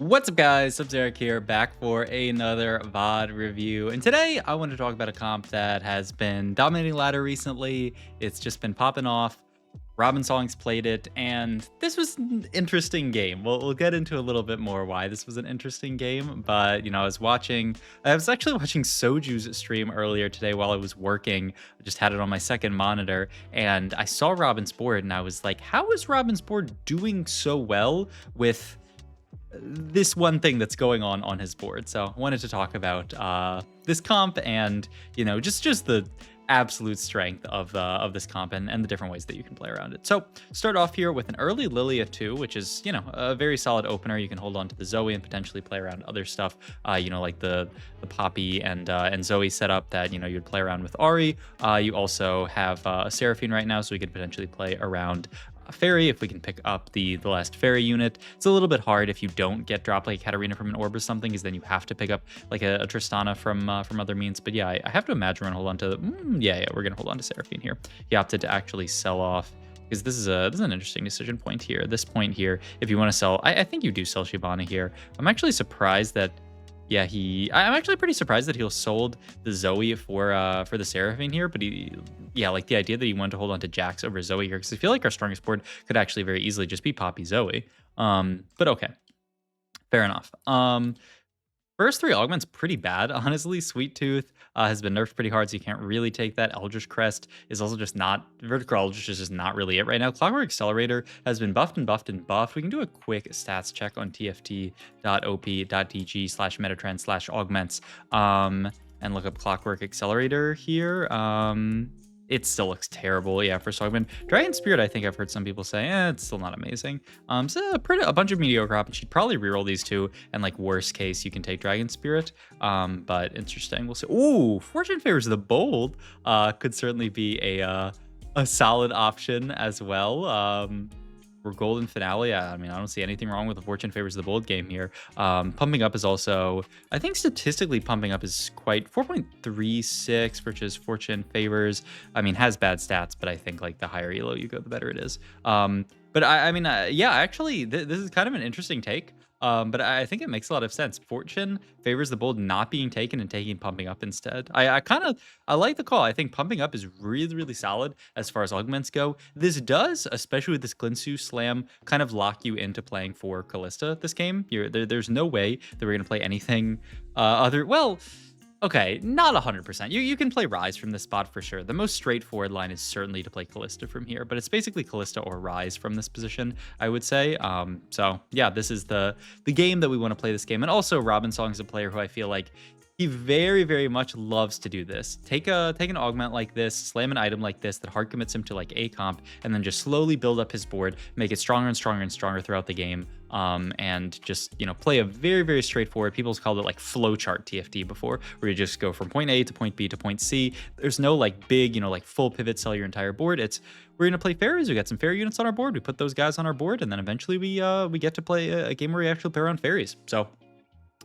What's up, guys? Sub-Zeric here, back for another VOD review. And today I want to talk about a comp that has been dominating ladder recently. It's just been popping off. Robinsongz played it, and this was an interesting game. We'll get into a little bit more why this was an interesting game. But, I was actually watching Soju's stream earlier today while I was working. I just had it on my second monitor, and I saw Robin's board, and I was like, how is Robin's board doing so well with this one thing that's going on his board? So I wanted to talk about this comp and just the absolute strength of this comp and the different ways that you can play around it. So start off here with an early Lilia 2, which is a very solid opener. You can hold on to the Zoe and potentially play around other stuff, like the Poppy and Zoe setup that you'd play around with Ahri. You also have a Seraphine right now, so we could potentially play around Faerie if we can pick up the last Faerie unit. It's a little bit hard if you don't get dropped like Katarina from an orb or something, because then you have to pick up like a Tristana from other means. But yeah, I have to imagine we're gonna hold on to we're gonna hold on to Seraphine here. He opted to actually sell off, because this is an interesting decision point here. This point here, if you want to sell, I think you do sell Shivana here. I'm actually surprised that I'm actually pretty surprised that he'll sold the Zoe for the Seraphine here, but like the idea that he wanted to hold on to Jax over Zoe here, because I feel like our strongest board could actually very easily just be Poppy Zoe. But okay, fair enough. First three augments pretty bad, honestly. Sweet Tooth has been nerfed pretty hard, so you can't really take that. Eldritch Crest is also just not, Vertical Eldritch is just not really it right now. Clockwork Accelerator has been buffed and buffed and buffed. We can do a quick stats check on tft.op.dg/metatrend/augments and look up Clockwork Accelerator here. It still looks terrible, yeah, for Augment. Dragon Spirit, I think I've heard some people say, it's still not amazing. So a bunch of mediocre options. You'd probably reroll these two, and like worst case, you can take Dragon Spirit. But interesting, we'll see. Ooh, Fortune Favors the Bold could certainly be a solid option as well. For Golden Finale, I mean, I don't see anything wrong with the Fortune Favors the Bold game here. Pumping up is also, I think statistically pumping up is quite 4.36, which is Fortune Favors. I mean, has bad stats, but I think like the higher elo you go, the better it is. But actually, this is kind of an interesting take. But I think it makes a lot of sense. Fortune Favors the Bold not being taken and taking Pumping Up instead. I like the call. I think Pumping Up is really, really solid as far as augments go. This does, especially with this Glinsu Slam, kind of lock you into playing for Callista this game. There's no way that we're going to play anything okay, not 100%. You can play Rise from this spot for sure. The most straightforward line is certainly to play Callista from here, but it's basically Callista or Rise from this position, I would say. So yeah, this is the game that we want to play this game. And also Robinsongz is a player who I feel like he very, very much loves to do this. Take an augment like this, slam an item like this that hard commits him to like a comp, and then just slowly build up his board, make it stronger and stronger and stronger throughout the game. And just, play a very, very straightforward, people's called it like flowchart TFT before, where you just go from point A to point B to point C. There's no like big, like full pivot, sell your entire board. We're going to play fairies. We got some fairy units on our board. We put those guys on our board, and then eventually we get to play a game where we actually play around fairies. So,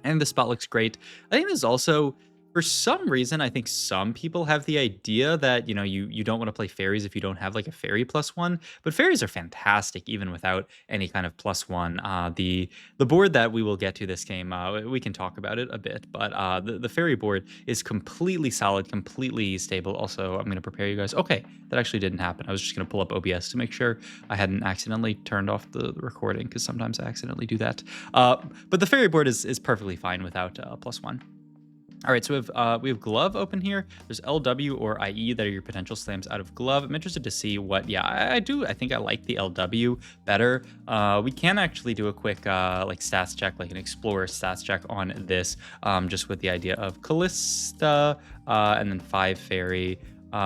and the spot looks great. I think there's also, for some reason, I think some people have the idea that, you don't want to play fairies if you don't have like a fairy +1, but fairies are fantastic even without any kind of +1. The board that we will get to this game, we can talk about it a bit, but the fairy board is completely solid, completely stable. Also, I'm going to prepare you guys. Okay, that actually didn't happen. I was just going to pull up OBS to make sure I hadn't accidentally turned off the recording, because sometimes I accidentally do that. But the fairy board is perfectly fine without +1. All right, so we have Glove open here. There's LW or IE that are your potential slams out of Glove. I'm interested to see what, I think I like the LW better. We can actually do a quick like stats check, like an Explorer stats check on this, just with the idea of Callista and then 5 Fairy.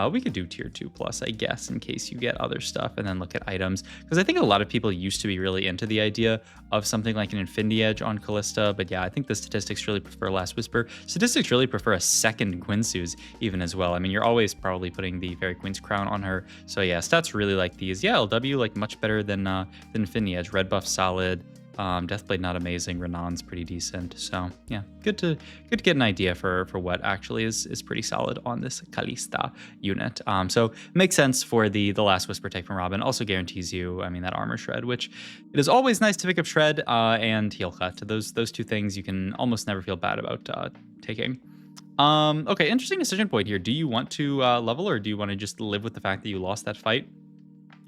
We could do tier 2+, I guess, in case you get other stuff, and then look at items. Because I think a lot of people used to be really into the idea of something like an Infinity Edge on Callista. But yeah, I think the statistics really prefer Last Whisper. Statistics really prefer a second Quinsu's even as well. I mean, you're always probably putting the Fairy Queen's Crown on her. So yeah, stats really like these. Yeah, LW like much better than Infinity Edge. Red buff solid. Deathblade not amazing. Renan's pretty decent. So yeah, good to get an idea for what actually is pretty solid on this Kalista unit. So makes sense for the last Whisper take from Robin. Also guarantees you, I mean, that armor shred, which it is always nice to pick up shred and heal cut. Those two things you can almost never feel bad about taking. Okay, interesting decision point here. Do you want to level, or do you want to just live with the fact that you lost that fight?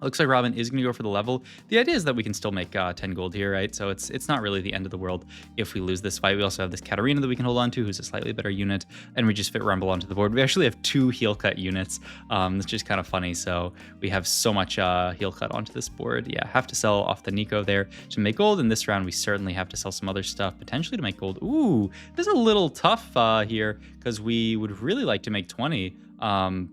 Looks like Robin is going to go for the level. The idea is that we can still make 10 gold here, right? So it's not really the end of the world if we lose this fight. We also have this Katarina that we can hold on to, who's a slightly better unit, and we just fit Rumble onto the board. We actually have 2 heal cut units, which is kind of funny. So we have so much heal cut onto this board. Yeah, have to sell off the Nico there to make gold. In this round, we certainly have to sell some other stuff, potentially to make gold. Ooh, this is a little tough here, because we would really like to make 20,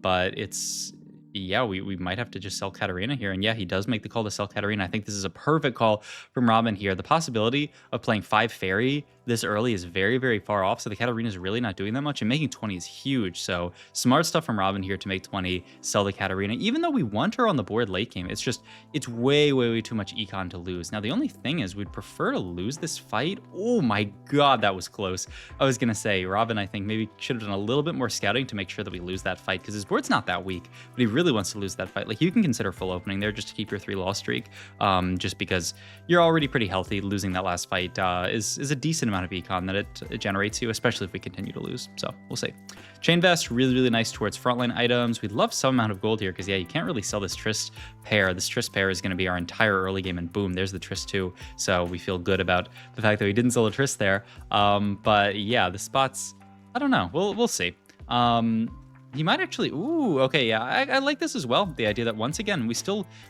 but it's... Yeah, we might have to just sell Katarina here. And yeah, he does make the call to sell Katarina. I think this is a perfect call from Robin here. The possibility of playing 5 Faerie this early is very, very far off. So the Katarina is really not doing that much, and making 20 is huge. So smart stuff from Robin here to make 20, sell the Katarina. Even though we want her on the board late game, it's just, it's way, way, way too much econ to lose. Now, the only thing is we'd prefer to lose this fight. Oh my God, that was close. I was going to say, Robin, I think maybe should have done a little bit more scouting to make sure that we lose that fight, because his board's not that weak, but he really wants to lose that fight. Like, you can consider full opening there just to keep your 3-loss streak, just because you're already pretty healthy. Losing that last fight is a decent amount of econ that it generates you, especially if we continue to lose. So we'll see. Chain Vest, really, really nice towards frontline items. We'd love some amount of gold here, because yeah, you can't really sell this Trist pair. This Trist pair is going to be our entire early game, and boom, there's the Trist too. So we feel good about the fact that we didn't sell a Trist there. But yeah, the spots, I don't know. We'll see. He might actually... Ooh, okay, yeah. I like this as well. The idea that, once again,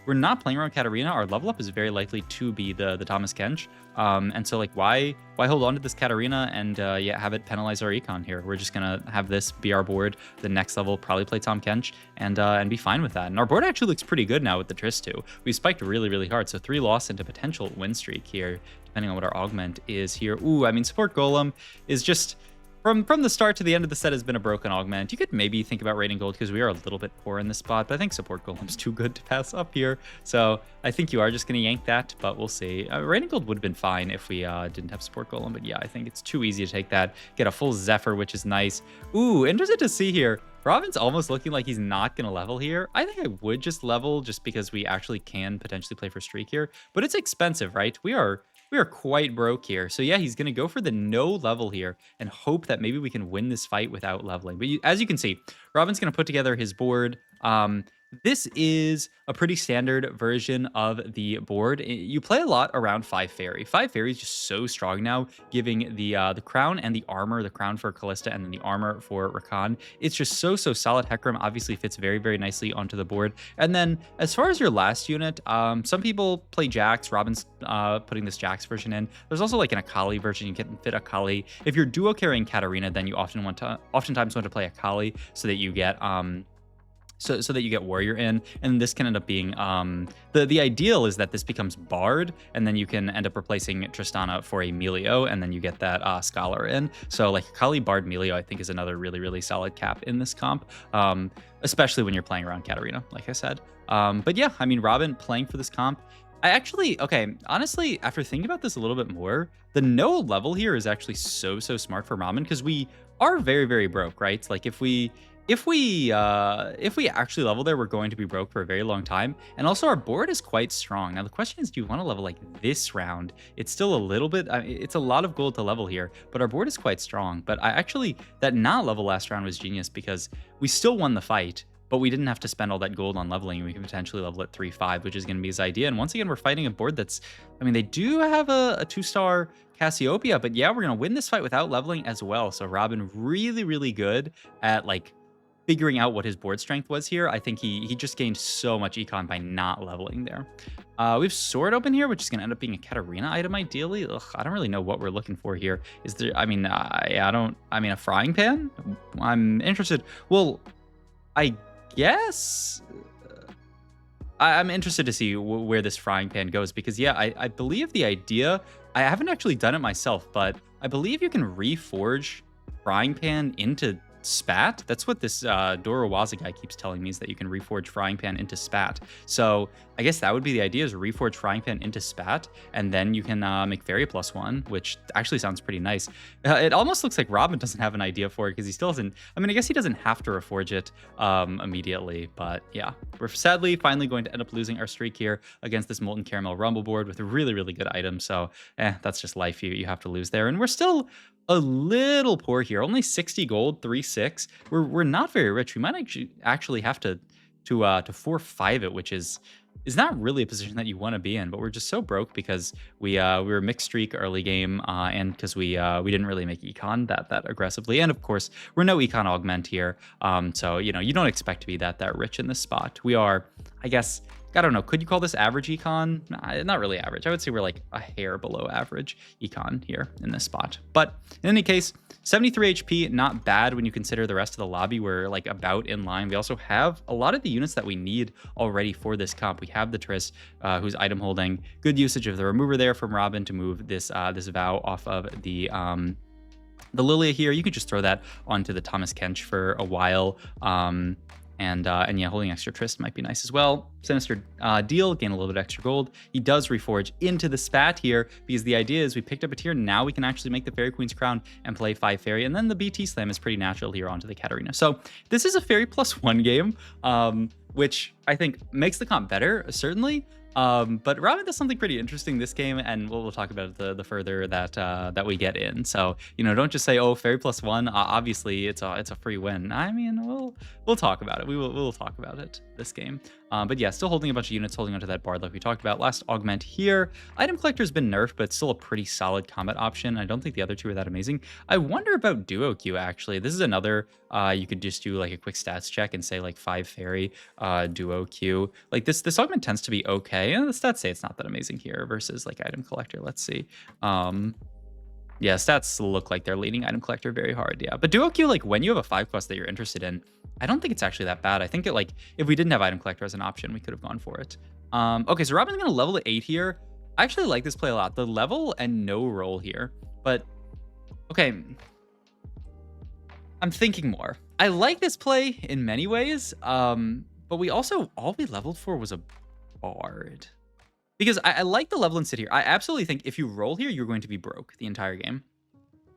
we're not playing around Katarina. Our level up is very likely to be the Thomas Kench. And so, like, why hold on to this Katarina and, yeah, have it penalize our econ here? We're just going to have this be our board. The next level, probably play Tom Kench and be fine with that. And our board actually looks pretty good now with the Trist, too. We spiked really, really hard. So 3 loss into potential win streak here, depending on what our augment is here. Ooh, I mean, Support Golem is just... From the start to the end of the set has been a broken augment. You could maybe think about raiding gold, because we are a little bit poor in this spot, but I think Support Golem's too good to pass up here. So I think you are just going to yank that, but we'll see. Raiding gold would have been fine if we didn't have Support Golem, but yeah, I think it's too easy to take that. Get a full Zephyr, which is nice. Ooh, interested to see here. Robin's almost looking like he's not going to level here. I think I would just level, just because we actually can potentially play for streak here, but it's expensive, right? We are quite broke here. So yeah, he's going to go for the no level here and hope that maybe we can win this fight without leveling. But as you can see, Robin's going to put together his board. This is a pretty standard version of the board. You play a lot around 5 Faerie. 5 Faerie is just so strong now, giving the crown and the armor, the crown for Callista and then the armor for Rakan. It's just so solid. Hecarim obviously fits very, very nicely onto the board. And then as far as your last unit, some people play Jax. Robin's putting this Jax version in. There's also like an Akali version. You can fit Akali. If you're duo carrying Katarina, then you oftentimes want to play Akali so that you get so that you get Warrior in, and this can end up being the ideal is that this becomes Bard, and then you can end up replacing Tristana for a Melio, and then you get that Scholar in. So like Kali Bard Melio, I think, is another really, really solid cap in this comp, especially when you're playing around Katarina, like I said. But yeah, I mean, Robin playing for this comp, honestly, after thinking about this a little bit more, the no level here is actually so smart for Robin, because we are very, very broke, right? Like if we actually level there, we're going to be broke for a very long time. And also our board is quite strong. Now the question is, do you want to level like this round? It's still a little bit, it's a lot of gold to level here, but our board is quite strong. But that not level last round was genius, because we still won the fight, but we didn't have to spend all that gold on leveling. We can potentially level at 3-5, which is going to be his idea. And once again, we're fighting a board that's, I mean, they do have a 2-star Cassiopeia, but yeah, we're going to win this fight without leveling as well. So Robin really, really good at like figuring out what his board strength was here. I think he just gained so much econ by not leveling there. We have Sword open here, which is going to end up being a Katarina item ideally. Ugh, I don't really know what we're looking for here. Is there, I mean, a frying pan? I'm interested. Well, I guess I'm interested to see where this frying pan goes, because yeah, I believe the idea, I haven't actually done it myself, but I believe you can reforge frying pan into spat. That's what this Dorowaza guy keeps telling me, is that you can reforge frying pan into spat. So I guess that would be the idea, is reforge frying pan into spat, and then you can make Faerie +1, which actually sounds pretty nice. It almost looks like Robin doesn't have an idea for it, because he still doesn't. I mean, I guess he doesn't have to reforge it immediately, but yeah, we're sadly finally going to end up losing our streak here against this Molten Caramel Rumble board with a really, really good item. So that's just life. You have to lose there, and we're still a little poor here. Only 60 gold, 3-6. We're not very rich. We might actually have to 4-5 it, which is not really a position that you want to be in. But we're just so broke because we were mixed streak early game, and because we didn't really make econ that aggressively, and of course we're no econ augment here. So you don't expect to be that rich in this spot. We are, I guess. I don't know. Could you call this average econ? Nah, not really average. I would say we're like a hair below average econ here in this spot. But in any case, 73 HP, not bad when you consider the rest of the lobby. We're like about in line. We also have a lot of the units that we need already for this comp. We have the Triss, who's item holding. Good usage of the remover there from Robin to move this Vow off of the Lilia here. You could just throw that onto the Thomas Kench for a while. And yeah, holding extra Trist might be nice as well. Sinister deal, gain a little bit extra gold. He does reforge into the spat here, because the idea is we picked up a tier. Now we can actually make the Faerie Queen's Crown and play 5 Faerie. And then the BT Slam is pretty natural here onto the Katarina. So this is a Faerie +1 game, which I think makes the comp better, certainly. But Robin does something pretty interesting this game, and we'll talk about it the further that we get in. So don't just say, oh, Faerie +1. Obviously, it's a free win. I mean, we'll talk about it. We'll talk about it this game. But yeah, still holding a bunch of units, holding onto that bard like we talked about. Last augment here. Item collector's been nerfed, but it's still a pretty solid combat option. I don't think the other two are that amazing. I wonder about Duo Q, actually. This is another, you could just do like a quick stats check and say like 5 Faerie, Duo Q. Like this augment tends to be okay. And the stats say it's not that amazing here versus like item collector. Let's see. Yeah, stats look like they're leading item collector very hard. Yeah, but Duo Q, like when you have a 5 quest that you're interested in, I don't think it's actually that bad. I think it, like, if we didn't have item collector as an option, we could have gone for it. Okay, so Robin's gonna level to 8 here. I actually like this play a lot. The level and no roll here, but okay. I'm thinking more. I like this play in many ways, but we also, all we leveled for was a bard. Because I like the level and sit here. I absolutely think if you roll here, you're going to be broke the entire game.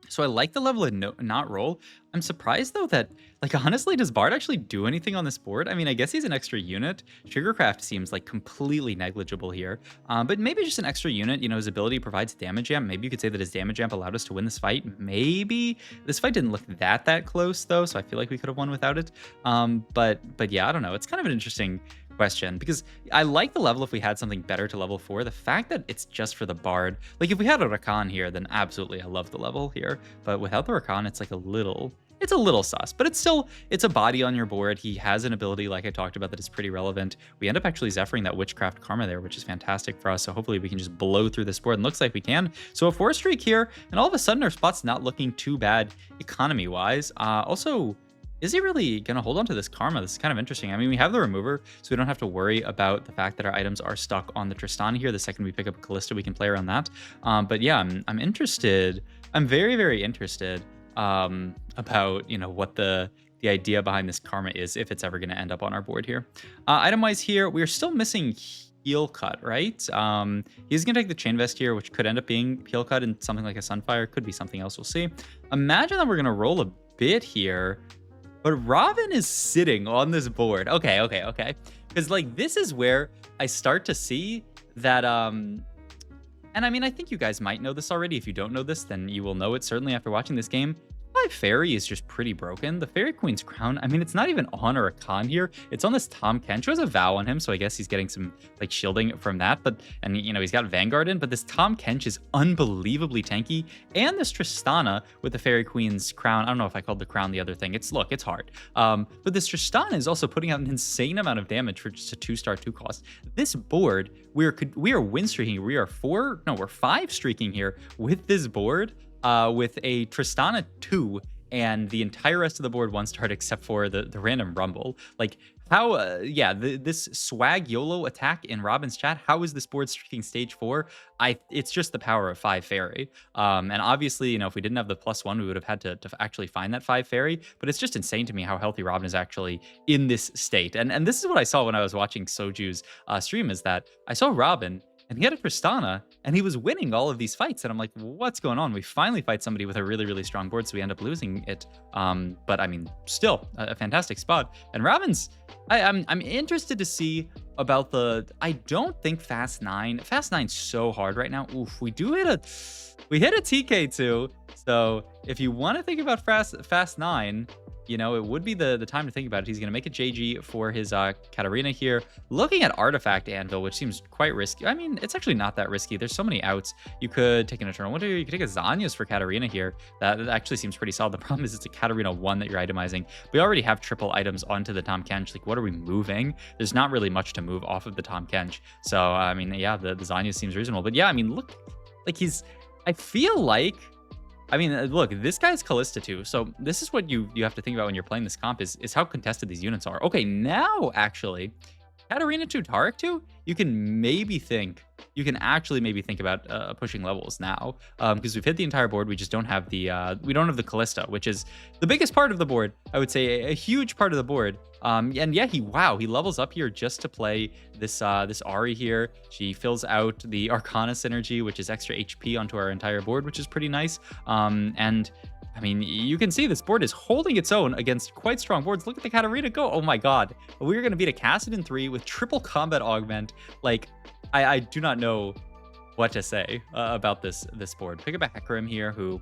So I like the level and not roll. I'm surprised, though, that, like, honestly, does Bard actually do anything on this board? I mean, I guess he's an extra unit. Sugarcraft seems, like, completely negligible here. But maybe just an extra unit. His ability provides damage amp. Maybe you could say that his damage amp allowed us to win this fight. Maybe. This fight didn't look that close, though, so I feel like we could have won without it. But yeah, I don't know. It's kind of an interesting question, because I like the level if we had something better to level for. The fact that it's just for the bard, like if we had a Rakan here, then absolutely I love the level here, but without the Rakan, it's like a little sus. But it's a body on your board. He has an ability, like I talked about, that is pretty relevant. We end up actually Zephyring that Witchcraft Karma there, which is fantastic for us. So hopefully we can just blow through this board, and looks like we can. So a 4 streak here, and all of a sudden our spot's not looking too bad economy wise. Also, is he really going to hold on to this Karma? This is kind of interesting. I mean, we have the remover, so we don't have to worry about the fact that our items are stuck on the Tristana here. The second we pick up a Callista, we can play around that. But yeah, I'm interested. I'm very, very interested about, what the idea behind this Karma is, if it's ever going to end up on our board here. Item-wise here, we're still missing Heal Cut, right? He's going to take the Chain Vest here, which could end up being Heal Cut and something like a Sunfire. Could be something else. We'll see. Imagine that we're going to roll a bit here. But Robin is sitting on this board. Okay. Because, like, this is where I start to see that, and I mean, I think you guys might know this already. If you don't know this, then you will know it certainly after watching this game. My Faerie is just pretty broken. The Faerie Queen's Crown, I mean, it's not even on or a con here. It's on this Tom Kench, who has a Vow on him, so I guess he's getting some, like, shielding from that. And he's got Vanguard in, but this Tom Kench is unbelievably tanky. And this Tristana with the Faerie Queen's Crown, I don't know if I called the Crown the other thing. It's hard. But this Tristana is also putting out an insane amount of damage for just a 2-star 2 cost. This board, we are win streaking. We're 5 streaking here with this board. With a Tristana 2 and the entire rest of the board 1-star except for the random Rumble. Like, How, yeah, this swag YOLO attack in Robin's chat, how is this board streaking stage 4? It's just the power of 5 Faerie. And obviously, you know, if we didn't have the +1, we would have had to actually find that 5 Faerie, but it's just insane to me how healthy Robin is actually in this state. And this is what I saw when I was watching Soju's stream, is that I saw Robin, and he had a Tristana, and he was winning all of these fights. And I'm like, what's going on? We finally fight somebody with a really, really strong board, so we end up losing it. But I mean, still a fantastic spot. And Robin's, I'm interested to see about the. I don't think Fast 9. Fast 9's so hard right now. Oof, we hit a TK2. So if you want to think about Fast 9, you know, it would be the time to think about it. He's going to make a JG for his Katarina here. Looking at Artifact Anvil, which seems quite risky. I mean, it's actually not that risky. There's so many outs. You could take an Eternal Winter. You could take a Zanyas for Katarina here. That actually seems pretty solid. The problem is it's a Katarina 1 that you're itemizing. We already have triple items onto the Tahm Kench. Like, what are we moving? There's not really much to move off of the Tahm Kench. So, I mean, yeah, the Zanyas seems reasonable. But yeah, I mean, look, like I feel like, I mean, look, this guy's Callista too. So this is what you have to think about when you're playing this comp is how contested these units are. Okay, now actually, Katarina 2, Taric 2, you can actually maybe think about pushing levels now, because we've hit the entire board. We just don't have the Callista, which is the biggest part of the board. I would say a huge part of the board. And yeah, he levels up here just to play this Ahri here. She fills out the Arcana synergy, which is extra HP onto our entire board, which is pretty nice. And I mean, you can see this board is holding its own against quite strong boards. Look at the Katarina go. Oh my god. We're going to beat a Kassadin 3 with triple combat augment. Like, I do not know what to say about this board. Pick up a Hecarim here, who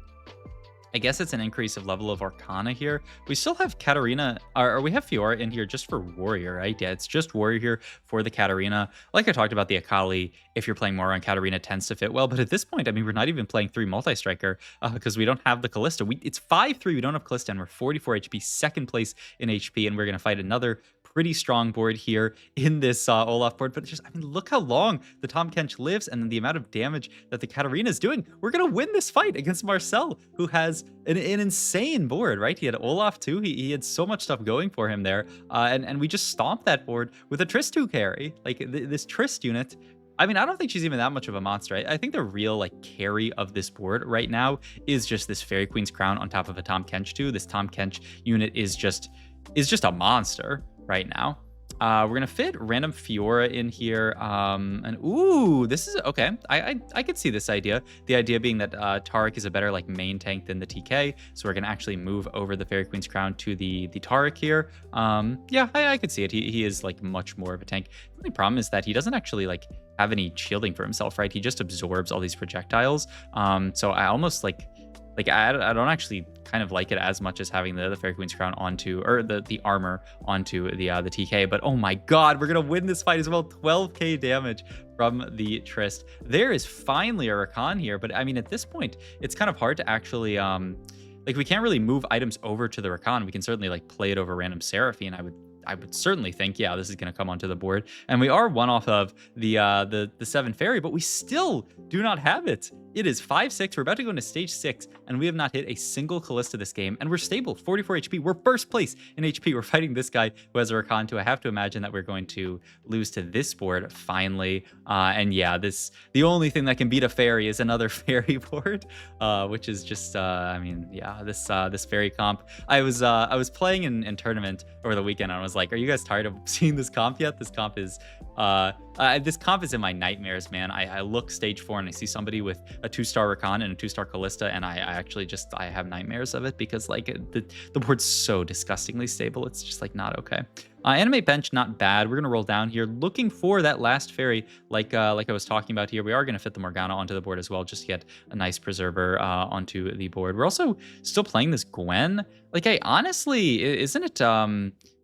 I guess it's an increase of level of Arcana here. We still have Katarina, or we have Fiora in here just for Warrior, right? Yeah, it's just Warrior here for the Katarina. Like I talked about, the Akali, if you're playing more on Katarina, tends to fit well. But at this point, I mean, we're not even playing 3 multi-striker because we don't have the Callista. It's 5-3, we don't have Callista, and we're 44 HP, second place in HP, and we're going to fight another pretty strong board here in this Olaf board. But just, I mean, look how long the Tahm Kench lives and then the amount of damage that the Katarina is doing. We're going to win this fight against Marcel, who has an insane board, right? He had Olaf too. He had so much stuff going for him there. And we just stomped that board with a Trist 2 carry. Like, this Trist unit, I mean, I don't think she's even that much of a monster. I think the real, like, carry of this board right now is just this Fairy Queen's Crown on top of a Tahm Kench 2. This Tahm Kench unit is just a monster right now. We're gonna fit random Fiora in here, and ooh, this is okay. I could see this idea. The idea being that Taric is a better, like, main tank than the TK, so we're gonna actually move over the Fairy Queen's Crown to the Taric here. Yeah, I could see it. He is, like, much more of a tank. The only problem is that he doesn't actually, like, have any shielding for himself, right? He just absorbs all these projectiles. So I almost like I don't actually kind of like it as much as having the Fairy Queen's Crown onto, or the armor onto the TK. But oh my god, we're gonna win this fight as well. 12k damage from the Trist. There is finally a Rakan here, but I mean, at this point, it's kind of hard to actually like, we can't really move items over to the Rakan. We can certainly, like, play it over random Seraphine. I would certainly think, yeah, this is going to come onto the board. And we are one off of the 7 Fairy, but we still do not have it. It is 5-6. We're about to go into stage 6, and we have not hit a single Callista this game. And we're stable, 44 HP. We're first place in HP. We're fighting this guy who has a Rakan 2. I have to imagine that we're going to lose to this board finally. And yeah, the only thing that can beat a Fairy is another Fairy board, which is just, I mean, yeah, this Fairy comp. I was playing in tournament over the weekend, and I was like, are you guys tired of seeing this comp yet? This comp is in my nightmares, man. I look stage 4 and I see somebody with a 2-star Rakan and a 2-star Callista, and I actually just, I have nightmares of it, because, like, the board's so disgustingly stable. It's just, like, not okay. Animate bench, not bad. We're gonna roll down here, looking for that last Fairy, like I was talking about here. We are gonna fit the Morgana onto the board as well, just to get a nice preserver onto the board. We're also still playing this Gwen. Like, I honestly, isn't it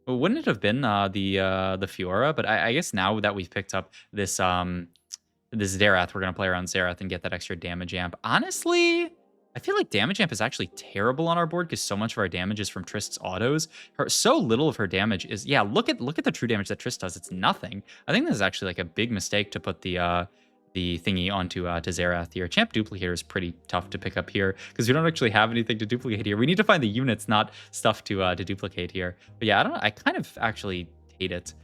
wouldn't it have been the Fiora? But I guess now that we've picked up this this Zerath, we're gonna play around Zerath and get that extra damage amp. Honestly, I feel like damage amp is actually terrible on our board, because so much of our damage is from Trist's autos. So little of her damage is, yeah, look at the true damage that Trist does. It's nothing. I think this is actually, like, a big mistake to put the thingy onto to Zerath here. Champ Duplicator is pretty tough to pick up here, because we don't actually have anything to duplicate here. We need to find the units, not stuff to duplicate here. But yeah, I kind of actually hate it.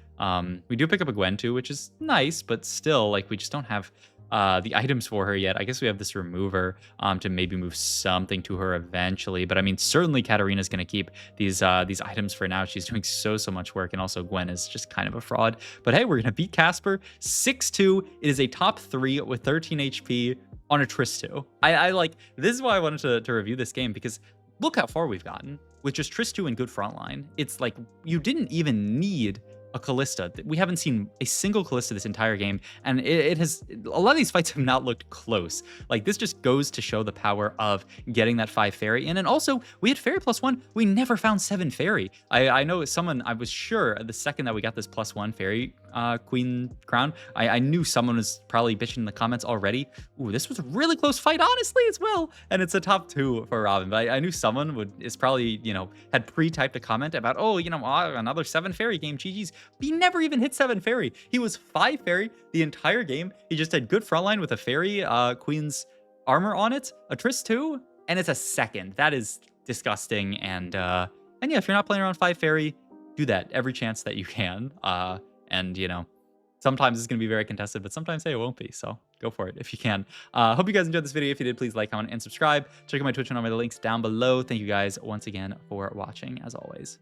We do pick up a Gwen too, which is nice, but still, like, we just don't have the items for her yet. I guess we have this remover to maybe move something to her eventually. But I mean, certainly Katarina's going to keep these items for now. She's doing so much work, and also Gwen is just kind of a fraud. But hey, we're going to beat Casper 6-2. It is a top 3 with 13 HP on a Triss 2. I like, this is why I wanted to review this game, because look how far we've gotten with just Triss 2 and good frontline. It's like you didn't even need a Callista. We haven't seen a single Callista this entire game, and it has, a lot of these fights have not looked close. Like, this just goes to show the power of getting that 5 Faerie in. And also, we had Faerie +1. We never found 7 Faerie. I know someone, I was sure the second that we got this +1 Faerie Queen crown, I knew someone was probably bitching in the comments already. Ooh, this was a really close fight, honestly, as well. And it's a top 2 for Robin. But I knew someone is probably, had pre-typed a comment about, oh, another 7 Faerie game, GG's. But he never even hit 7 Faerie. He was 5 Faerie the entire game. He just had good frontline with a Faerie Queen's armor on it, a Triss 2, and it's a second. That is disgusting. And yeah, if you're not playing around 5 Faerie, do that every chance that you can. And sometimes it's going to be very contested, but sometimes, hey, it won't be. So go for it if you can. Hope you guys enjoyed this video. If you did, please like, comment, and subscribe. Check out my Twitch channel, my links down below. Thank you guys once again for watching, as always.